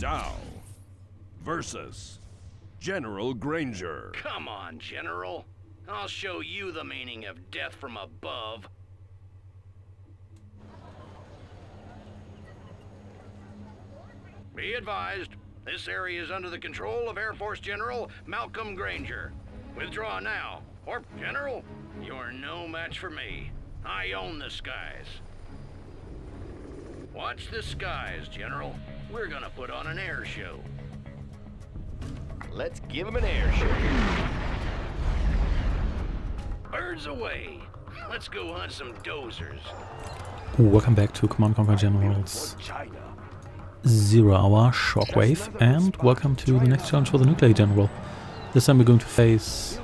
Dow versus General Granger. Come on, General. I'll show you the meaning of death from above. Be advised, this area is under the control of Air Force General Malcolm Granger. Withdraw now, or General, you're no match for me. I own the skies. Watch the skies, General. We're gonna put on an air show. Let's give him an air show. Birds away. Let's go hunt some dozers. Welcome back to Command Conquer Generals 0 Hour Shockwave, and welcome to the next challenge for the Nuclear General. This time we're going to face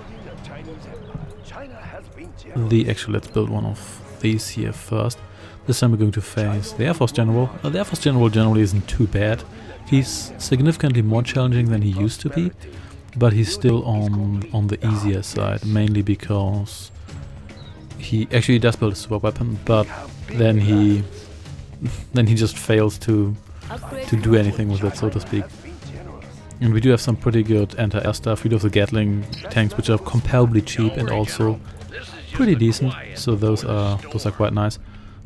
actually, let's build one of these here first. This time we're going to face the Air Force General. The Air Force General generally isn't too bad. He's significantly more challenging than he used to be, but he's still on the easier side, mainly because he actually does build a super weapon, but then he just fails to do anything with it, so to speak. And we do have some pretty good anti-air stuff. We do have the Gatling tanks, which are comparably cheap and also pretty decent. So those are quite nice.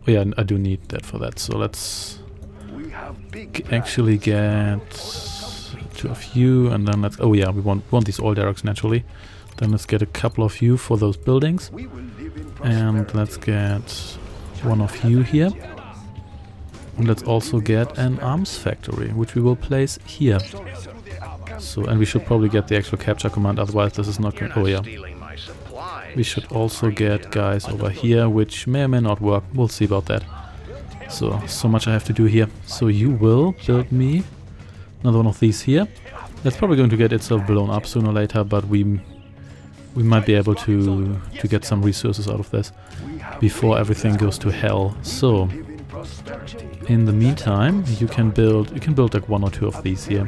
Oh yeah, I do need that for that. So let's actually get 2 of you, and then let's. Oh yeah, we want these oil derricks naturally. Then let's get a couple of you for those buildings, and let's get 1 of you here. And let's also get an arms factory, which we will place here. So, and we should probably get the actual capture command, otherwise this is not going. Oh yeah. We should also get guys over here, which may or may not work. We'll see about that. So much I have to do here. So you will build me another one of these here. That's probably going to get itself blown up sooner or later, but we might be able to get some resources out of this before everything goes to hell. So in the meantime, you can build like 1 or 2 of these here.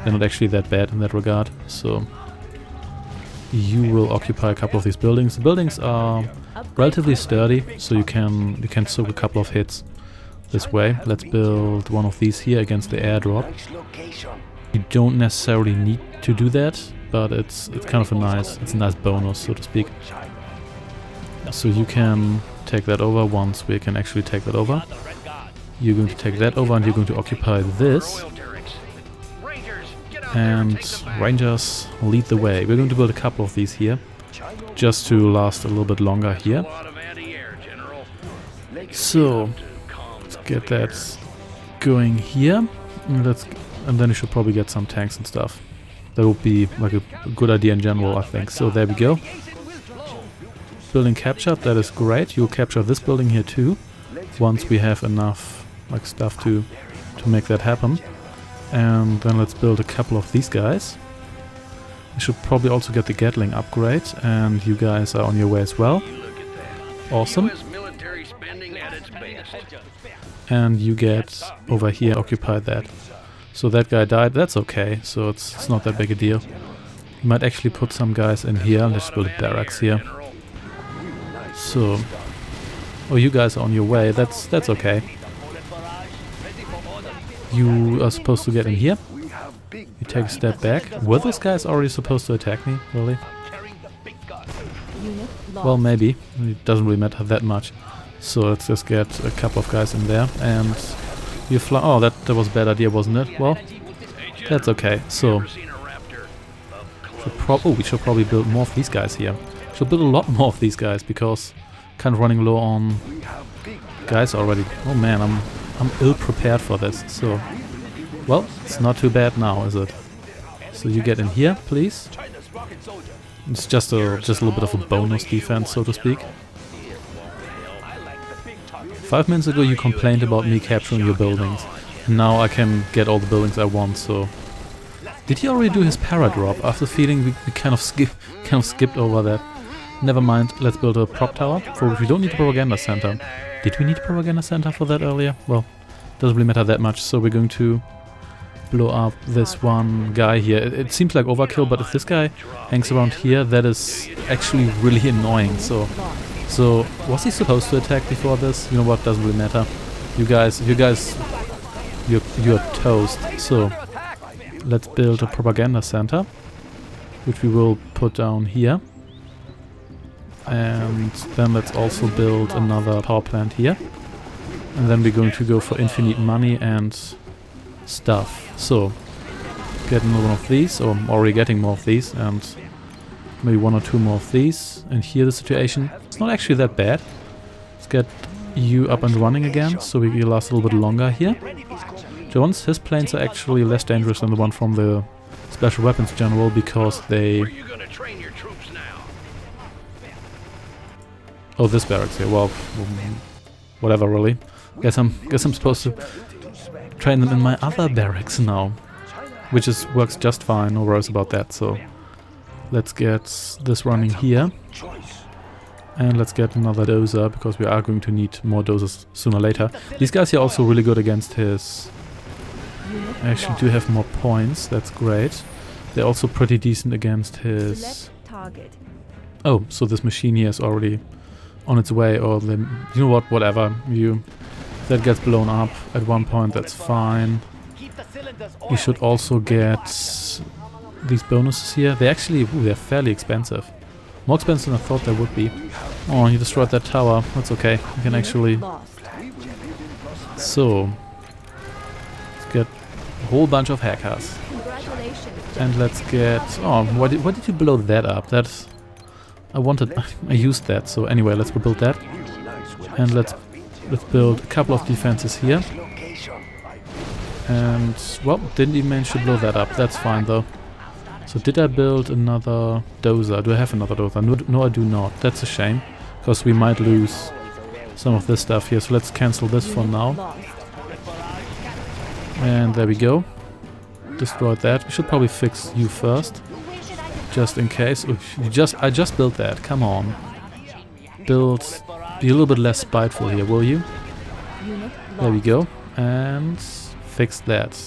They're not actually that bad in that regard. So you will occupy a couple of these buildings. The buildings are relatively sturdy, so you can soak a couple of hits this way. Let's build 1 of these here against the airdrop. You don't necessarily need to do that, but it's kind of a nice bonus, so to speak. So you can take that over once we can actually take that over. You're going to take that over, and you're going to occupy this. And Rangers lead the way. We're going to build a couple of these here, just to last a little bit longer here. So let's get that going here, and then you should probably get some tanks and stuff. That would be like a good idea in general, I think. So there we go. Building captured, that is great. You'll capture this building here too, once we have enough like stuff to make that happen. And then let's build a couple of these guys. We should probably also get the Gatling upgrade, and you guys are on your way as well. Awesome. And you get over here, occupy that. So that guy died, that's okay, so it's not that big a deal. You might actually put some guys in here. Let's build a barracks here. So, oh, you guys are on your way, that's okay. You are supposed to get in here. You take a step back. Were those guys already supposed to attack me? Really? Well, maybe. It doesn't really matter that much. So let's just get a couple of guys in there. And you fly. Oh, that was a bad idea, wasn't it? Well, that's okay. So we should probably build more of these guys here. Should build a lot more of these guys, because kind of running low on guys already. Oh man, I'm ill prepared for this, so well, it's not too bad now, is it? So you get in here, please. It's just a little bit of a bonus defense, so to speak. 5 minutes ago you complained about me capturing your buildings, and now I can get all the buildings I want. So did he already do his paradrop? After feeling we kind of skipped over that. Never mind, let's build a prop tower, for which we don't need a propaganda center. Did we need a propaganda center for that earlier? Well, doesn't really matter that much, so we're going to blow up this one guy here. It seems like overkill, but if this guy hangs around here, that is actually really annoying. So was he supposed to attack before this? You know what, doesn't really matter. You're toast. So let's build a propaganda center, which we will put down here. And then let's also build another power plant here. And then we're going to go for infinite money and stuff. So, get another one of these, or already getting more of these, and maybe one or two more of these. And here the situation, it's not actually that bad. Let's get you up and running again, so we can last a little bit longer here. Jones, his planes are actually less dangerous than the one from the Special Weapons General, because they... Oh, this barracks here. Well, whatever, really. Guess I'm supposed to train them in my other barracks now, which works just fine. No worries about that. So let's get this running here, and let's get another dozer, because we are going to need more dozers sooner or later. These guys here are also really good against his. I actually do have more points. That's great. They're also pretty decent against his. Oh, so this machine here is already on its way, or the, you know what, whatever, that gets blown up at one point, that's fine. You should also get these bonuses here. They actually, they're fairly expensive. More expensive than I thought they would be. Oh, you destroyed that tower, that's okay. You can actually... So, let's get a whole bunch of hackers. And let's get... Oh, why did you blow that up? That's... I used that, so anyway, let's rebuild that. And let's build a couple of defenses here. And, well, didn't even manage to blow that up. That's fine, though. So did I build another dozer? Do I have another dozer? No, I do not. That's a shame, because we might lose some of this stuff here. So let's cancel this for now. And there we go. Destroyed that. We should probably fix you first, just in case. I just built that. Come on. Be a little bit less spiteful here, will you? There we go. And fix that.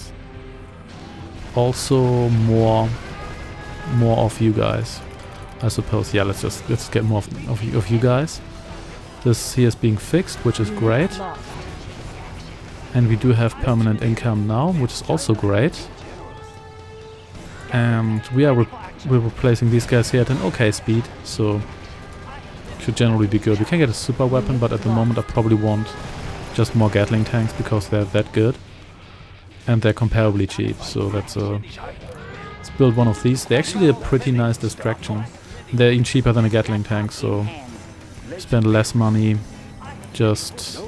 Also more of you guys, I suppose. Yeah, let's get more of you guys. This here is being fixed, which is great. And we do have permanent income now, which is also great. And we're replacing these guys here at an okay speed, so should generally be good. We can get a super weapon, but at the moment I probably want just more Gatling tanks, because they're that good. And they're comparably cheap, so let's build one of these. They're actually a pretty nice distraction. They're even cheaper than a Gatling tank, so spend less money just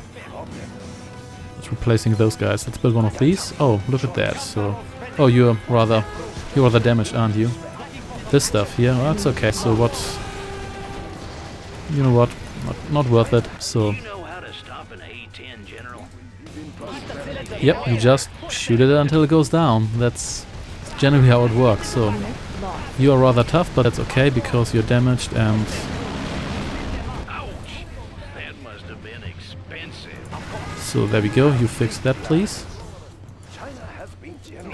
replacing those guys. Let's build one of these. Oh, look at that. So, oh, you're rather damaged, aren't you? This stuff here, well, that's okay. So what? You know what? Not worth it. So. Yep, you just shoot it until it goes down. That's generally how it works. So you are rather tough, but that's okay because you're damaged and. Ouch! That must have been expensive. So there we go. You fix that, please.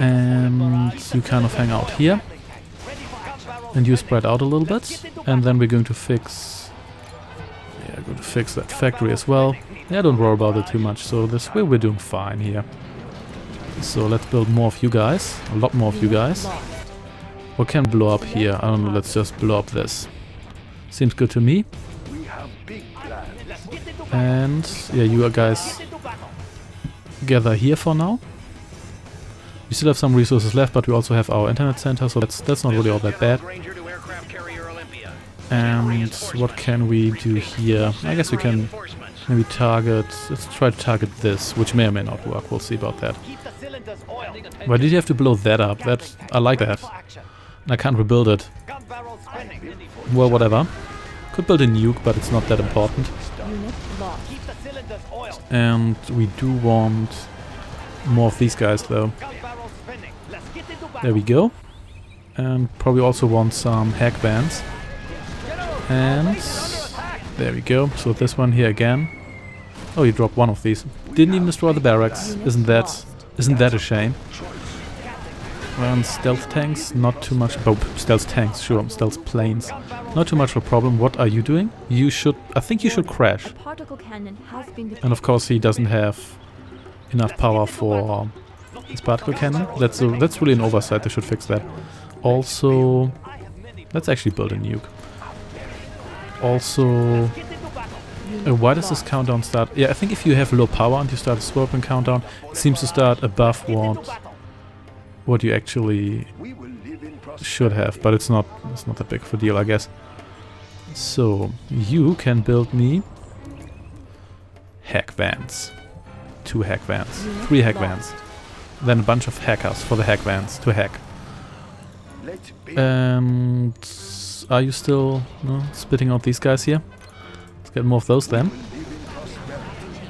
And you kind of hang out here. And you spread out a little bit. And then we're going to fix. Yeah, going to fix that factory as well. Yeah, don't worry about it too much. So this way we're doing fine here. So let's build more of you guys. A lot more of you guys. What can blow up here? I don't know, let's just blow up this. Seems good to me. And yeah, you guys gather here for now. We still have some resources left, but we also have our internet center, so that's not really all that bad. And what can we do here? I guess we can maybe target... Let's try to target this, which may or may not work. We'll see about that. Why did you have to blow that up? I like that. I can't rebuild it. Well, whatever. Could build a nuke, but it's not that important. And we do want more of these guys, though. There we go. And probably also want some hack bands. And there we go. So this one here again. Oh, you dropped one of these. Didn't even destroy the barracks. Isn't that a shame? Stealth tanks, not too much. Oh, stealth tanks, sure. Stealth planes, not too much of a problem. What are you doing? You should. I think you should crash. Particle cannon has been and of course, he doesn't have enough power for It's particle cannon. That's really an oversight. They should fix that. Also, let's actually build a nuke. Also, why does this countdown start? Yeah, I think if you have low power and you start a swirling countdown, it seems to start above what you actually should have, but it's not that big of a deal, I guess. So you can build me hack vans, 2 hack vans, 3 hack vans, then a bunch of hackers for the hack vans to hack. And are you still spitting out these guys here? Let's get more of those then.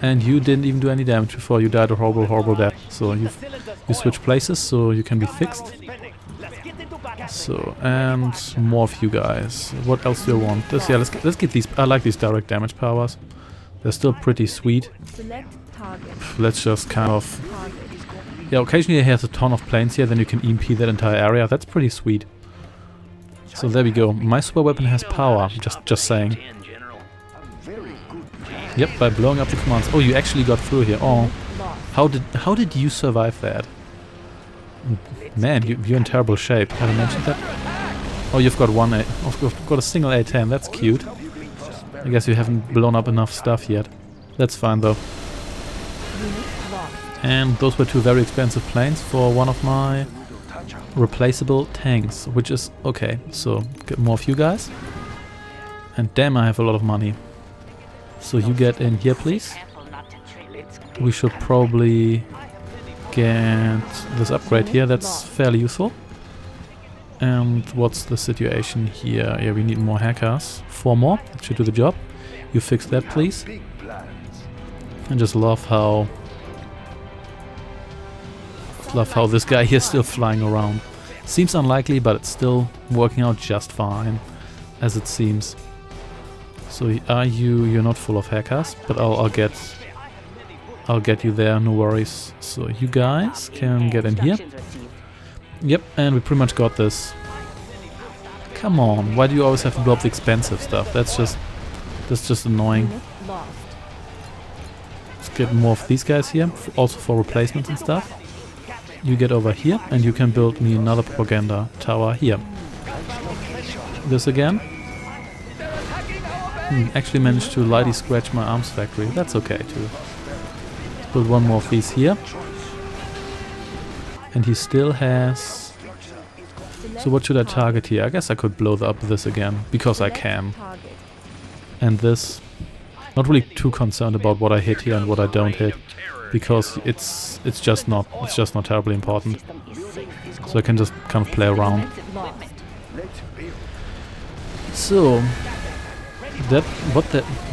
And you didn't even do any damage before you died a horrible death. So you switch places so you can be fixed. So, and more of you guys. What else do you want? Yeah, let's get these. I like these direct damage powers. They're still pretty sweet. Let's just kind of... Yeah, occasionally it has a ton of planes here, then you can EMP that entire area. That's pretty sweet. So there we go. My super weapon has power, just saying. Yep, by blowing up the commands. Oh, you actually got through here. Oh, how did you survive that? Man, you're in terrible shape. Have I mentioned that? Oh, you've got you've got a single A10. That's cute. I guess you haven't blown up enough stuff yet. That's fine though. And those were 2 very expensive planes for one of my replaceable tanks, which is okay. So get more of you guys. And damn, I have a lot of money. So you get in here, please. We should probably get this upgrade here. That's fairly useful. And what's the situation here? Yeah, we need more hackers. 4 more. That should do the job. You fix that, please. I just love how this guy here is still flying around. Seems unlikely, but it's still working out just fine, as it seems. So you're not full of hackers, but I'll get you there, no worries. So you guys can get in here. Yep, and we pretty much got this. Come on, why do you always have to blow up the expensive stuff? That's just annoying. Let's get more of these guys here, also for replacements and stuff. You get over here, and you can build me another propaganda tower here. This again. Actually managed to lightly scratch my arms factory. That's okay too. Let's build 1 more of these here. And he still has... So what should I target here? I guess I could blow up this again, because I can. And this... Not really too concerned about what I hit here and what I don't hit, because it's just not terribly important. So I can just kind of play around. So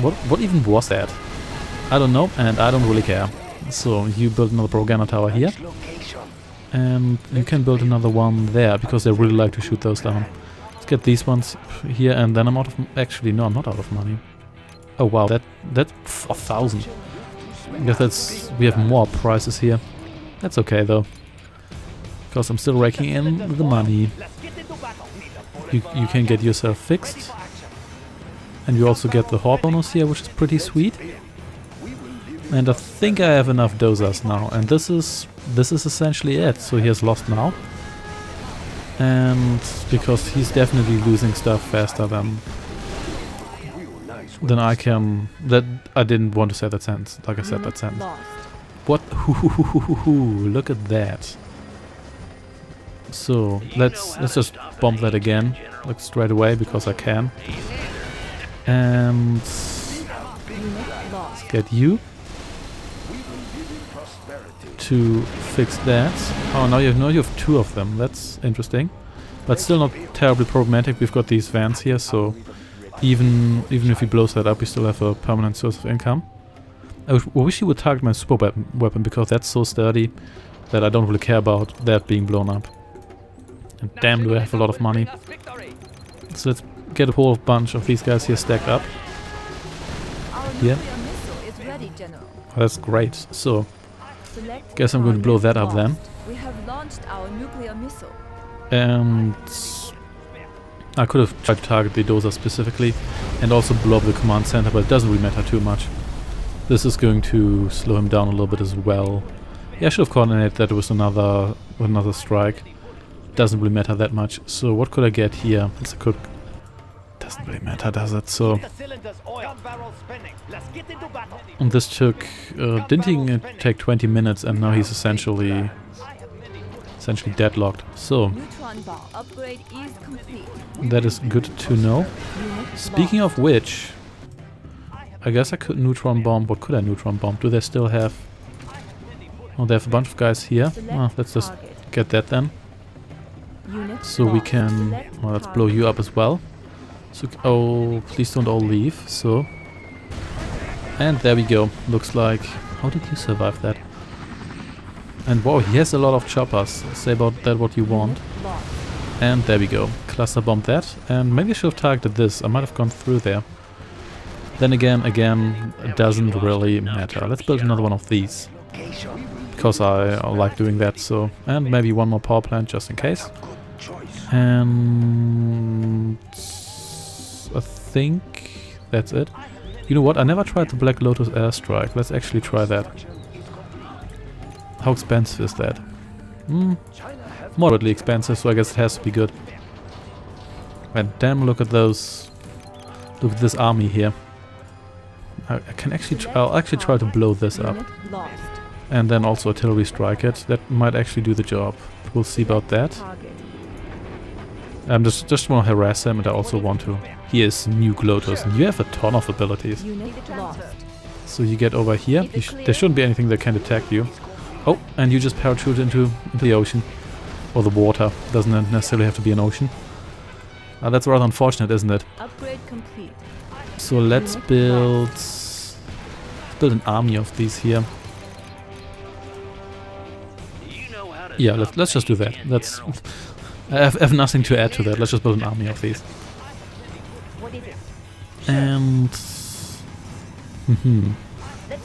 what even was that? I don't know, and I don't really care. So you build another propaganda tower here, and you can build another one there, because they really like to shoot those down. Let's get these ones here, and then I'm out of... Actually, no, I'm not out of money. Oh wow, that's 4,000. I guess we have more prices here. That's okay though, because I'm still raking in the money. You can get yourself fixed, and you also get the horde bonus here, which is pretty sweet. And I think I have enough dozers now, and this is essentially it. So he has lost now, and because he's definitely losing stuff faster than I can. That I didn't want to say that sentence. Like I said that sentence. What? Look at that. So let's just bomb that again, like straight away, because I can. And let's get you to fix that. Oh, now you have 2 of them. That's interesting, but still not terribly problematic. We've got these vans here, so even if he blows that up, we still have a permanent source of income. I wish he would target my super weapon, because that's so sturdy that I don't really care about that being blown up. And damn, do I have a lot of money. So let's get a whole bunch of these guys here stacked up. Yeah. Oh, that's great. So, guess I'm going to blow that up then. We have launched our nuclear missile. And I could have tried to target the dozer specifically and also blow up the command center, but it doesn't really matter too much. This is going to slow him down a little bit as well. Yeah, I should have coordinated that with another strike. Doesn't really matter that much. So what could I get here? It's a cook. Doesn't really matter, does it? So and this took didn't even take 20 minutes, and now he's essentially deadlocked. So Neutron bomb upgrade is complete. that is good to know. Speaking of which, I guess I could neutron bomb. What could I neutron bomb? Do they still have? Oh, they have a bunch of guys here. Oh, let's just get that then. Unit So we lost. can. Select Well, let's blow you up as well. So, oh, please don't all leave. So, and there we go. Looks like. How did you survive that? And wow, he has a lot of choppers. Say about that what you want. lost. And there we go. Cluster bomb that. And maybe I should have targeted this. I might have gone through there. Then again, it doesn't really matter. Let's build another one of these. Because I like doing that, so... And maybe one more power plant just in case. And... I think that's it. You know what? I never tried the Black Lotus airstrike. Let's actually try that. How expensive is that? Moderately expensive, so I guess it has to be good. And damn, look at those... Look at this army here. I can actually... I'll actually try to blow this up. Unit lost. And then also artillery strike it. That might actually do the job. We'll see about that. Target. Just want to harass him, and I also want to... He is Nuke Lotus, and you have a ton of abilities. Unit lost. So you get over here. There shouldn't be anything that can attack you. Oh, and you just parachute into the ocean. Or the water. Doesn't necessarily have to be an ocean. That's rather unfortunate, isn't it? Upgrade complete. So let's build an army of these here. Yeah, let's just do that. That's I have nothing to add to that. Let's just build an army of these. And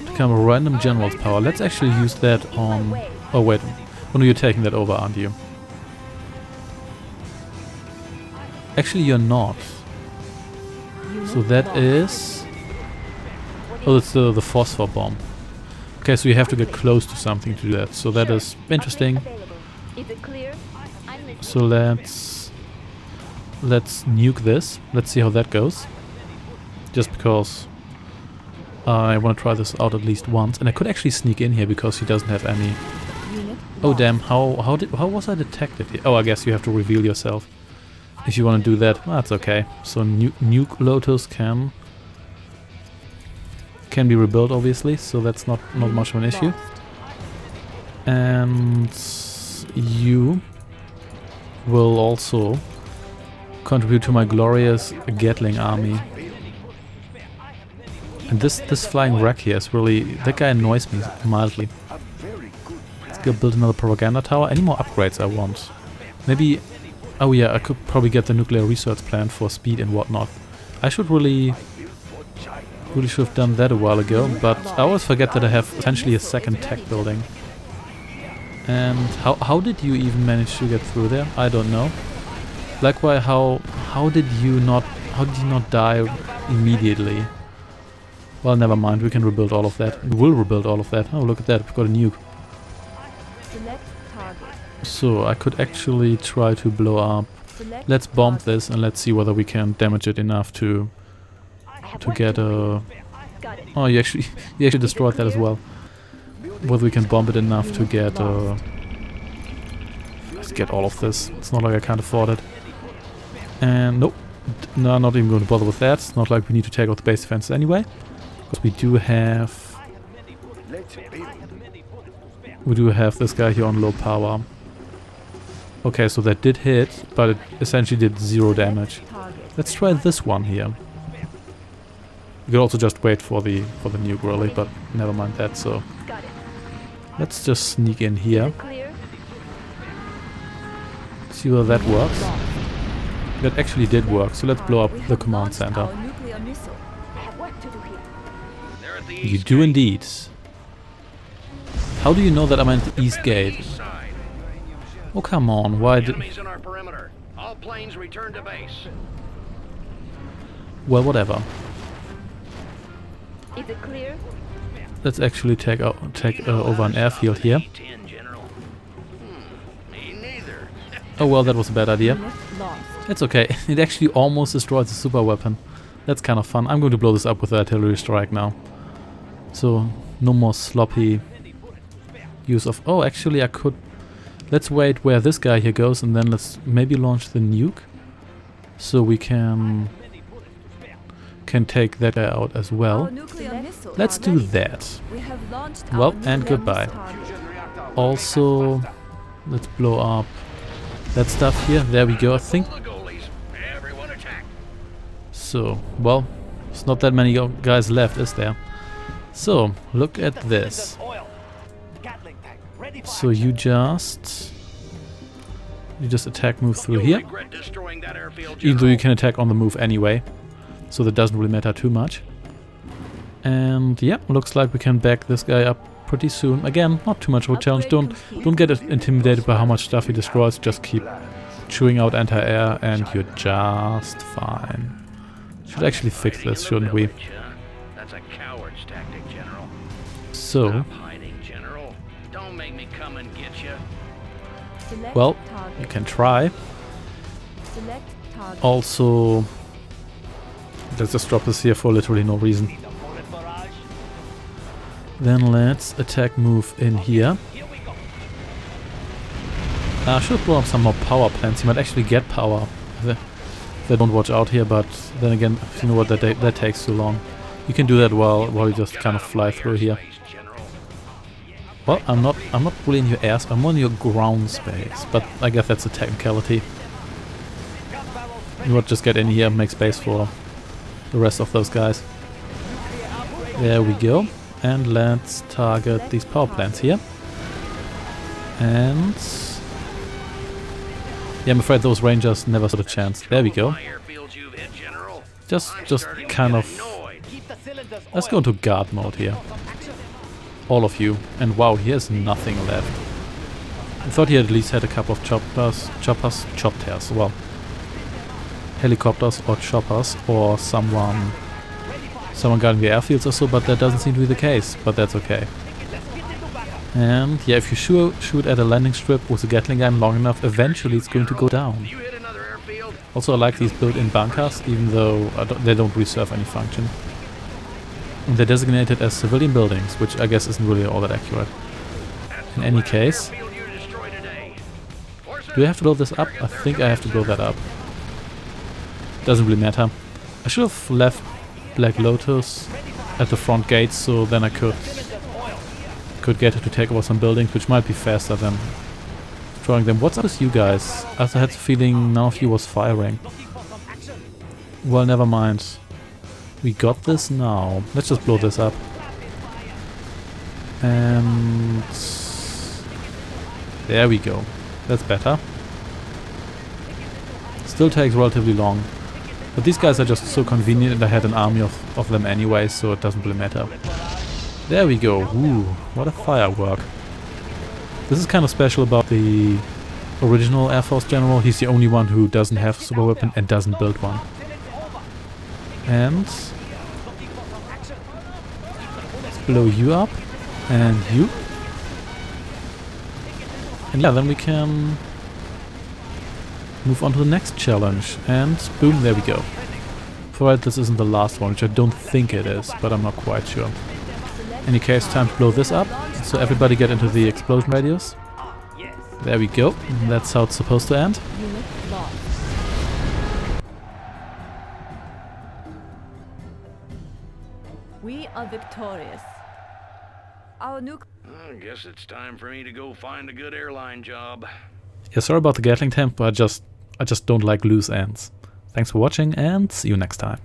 become a random general's power. Let's actually use that on... Oh wait, when you're taking that over, aren't you? Actually, you're not. So that is... Oh, that's the phosphor bomb. Okay, so you have to get close to something to do that. So that is interesting. Is it clear? So let's nuke this. Let's see how that goes. Just because I want to try this out at least once, and I could actually sneak in here because he doesn't have any. Oh damn! How was I detected here? Oh, I guess you have to reveal yourself if you want to do that. That's okay. So nuke Lotus can be rebuilt, obviously. So that's not much of an issue. And you will also contribute to my glorious Gatling army. And this flying wreck here is really... That guy annoys me mildly. Let's go build another propaganda tower. Any more upgrades I want? Maybe... Oh yeah, I could probably get the nuclear research plant for speed and whatnot. I should really should have done that a while ago, but I always forget that I have potentially a second tech building. And how did you even manage to get through there? I don't know. Likewise, how did you not die immediately? Well, never mind. We can rebuild all of that. We will rebuild all of that. Oh, look at that! We've got a nuke. Select target. So I could actually try to blow up. Select Let's bomb target. this and let's see whether we can damage it enough to get a. Got it. Oh, you actually destroyed that as well. Whether we can bomb it enough to get let's get all of this. It's not like I can't afford it. And nope. No, I'm not even going to bother with that. It's not like we need to take out the base defense anyway. Because we do have this guy here on low power. Okay, so that did hit, but it essentially did 0 damage. Let's try this one here. We could also just wait for the nuke really, but never mind that. So Got it. let's just sneak in here. Clear. See whether that works. That actually did work. So let's blow up We the have command launched center. our nuclear missile. They're at the You east do gate. indeed. How do you know that I'm at the east gate? East side. Oh come on! Why did? Enemies in our perimeter. All planes return to base. Well, whatever. Is it clear? let's actually take over an airfield here. E-10, General. Me neither. Oh well, that was a bad idea. Unit lost. It's okay. It actually almost destroyed the super weapon. That's kind of fun. I'm going to blow this up with the artillery strike now. So, no more sloppy use of... Oh, actually I could... Let's wait where this guy here goes and then let's maybe launch the nuke. So we can take that guy out as well. Our nuclear missile Let's do ready. that. We have launched Well, our and nuclear goodbye. missile target. Also, let's blow up that stuff here. There we go, I think. The goalies. Everyone attack. So, well, there's not that many guys left, is there? So, look at this. So you just attack, move through You'll here. regret destroying that airfield, Even though you General. can attack on the move anyway. So that doesn't really matter too much. And yeah, looks like we can back this guy up pretty soon. Again, not too much of a challenge. Don't get intimidated by how much stuff he destroys. Just keep chewing out anti-air and you're just fine. Should actually fix this, shouldn't we? That's a coward's tactic, General. So, Stop hiding, General. Don't make me come and get you. Select well, target. you can try. Select target. Also, let's just drop this here for literally no reason. Then let's attack move in here. I should blow up some more power plants. You might actually get power. They don't watch out here, but then again, you know what, that takes too long. You can do that while you just kind of fly through here. Well, I'm not really in your airs. I'm on your ground space, but I guess that's a technicality. You would just get in here and make space for the rest of those guys. There we go. And let's target these power plants here. And yeah, I'm afraid those Rangers never stood a chance. There we go. Just kind of... Let's go into guard mode here. All of you. And wow, he has nothing left. I thought he at least had a couple of choppers, well, helicopters or choppers or someone guarding the airfields or so, but that doesn't seem to be the case, but that's okay. And yeah, if you shoot at a landing strip with a Gatling gun long enough, eventually it's going to go down. Also, I like these built-in bunkers, even though they don't really serve any function. And they're designated as civilian buildings, which I guess isn't really all that accurate. In any case, do I have to blow this up? I think I have to blow that up. Doesn't really matter. I should have left Black Lotus at the front gates, so then I could get it to take over some buildings, which might be faster than destroying them. What's up with you guys? I also had the feeling none of you was firing. Well, never mind. We got this now. Let's just blow this up. And there we go. That's better. Still takes relatively long. But these guys are just so convenient, and I had an army of them anyway, so it doesn't really matter. There we go. Ooh, what a firework. This is kind of special about the original Air Force General. He's the only one who doesn't have a super weapon and doesn't build one. And let's blow you up. And you. And yeah, then we can move on to the next challenge. And boom, there we go. Provided this isn't the last one, which I don't think it is, but I'm not quite sure. In any case, time to blow this up. So everybody get into the explosion radius. There we go. That's how it's supposed to end. Unit lost. We are victorious. Our nuke. I guess it's time for me to go find a good airline job. Yeah, sorry about the Gatling temp, but I just don't like loose ends. Thanks for watching and see you next time.